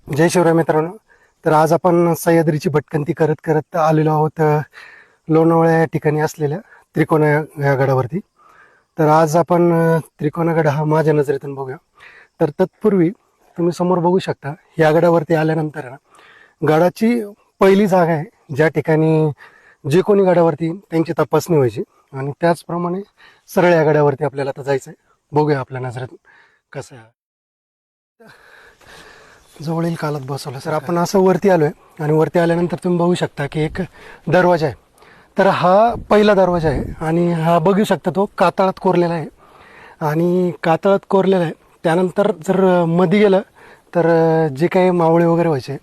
जय शिवराय मित्रांनो. तर आज आपण सह्याद्रीची भटकंती करत करत आलेलो आहोत लोणावळा या ठिकाणी असलेल्या त्रिकोणा या गडावरती. तर आज आपण त्रिकोणा गड हा माझ्या नजरेतून बघूया. तर तत्पूर्वी तुम्ही समोर बघू शकता, या गडावरती आल्यानंतर ना, गडाची पहिली जागा आहे ज्या ठिकाणी जे कोणी गडावरती त्यांची तपासणी व्हायची, आणि त्याचप्रमाणे सरळ या गडावरती आपल्याला आता जायचं आहे. बघूया आपल्या नजरेतून कसं आहे. जवळील कालात बसवलं सर. आपण असं वरती आलोय आणि वरती आल्यानंतर तुम्ही बघू शकता की एक दरवाजा आहे. तर हा पहिला दरवाजा आहे आणि हा बघू शकता तो कातळात कोरलेला आहे. आणि कातळात कोरलेला आहे त्यानंतर जर मध्ये गेलं तर जे काही मावळे वगैरे व्हायचे,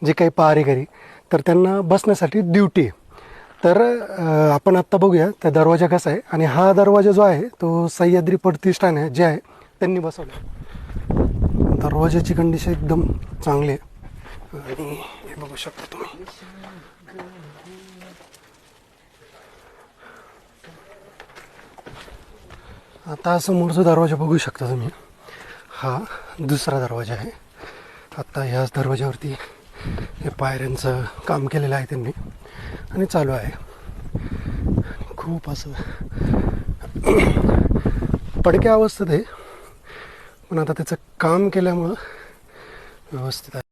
जे काही पहारेकरी, तर त्यांना बसण्यासाठी ड्युटी आहे. तर आपण आत्ता बघूया त्या दरवाजा कसा आहे. आणि हा दरवाजा जो आहे तो सह्याद्री प्रतिष्ठान आहे जे आहे त्यांनी बसवला. दरवाजाची कंडिशन एकदम चांगली आहे आणि हे बघू शकता तुम्ही. आता समोरचा दरवाजा बघू शकता तुम्ही, हा दुसरा दरवाजा आहे. आत्ता ह्याच दरवाज्यावरती हे पायऱ्यांचं काम केलेलं आहे त्यांनी आणि चालू आहे. खूप असं पडक्या अवस्थेत आहे, पण आता त्याचं काम केल्यामुळं व्यवस्थित आहे.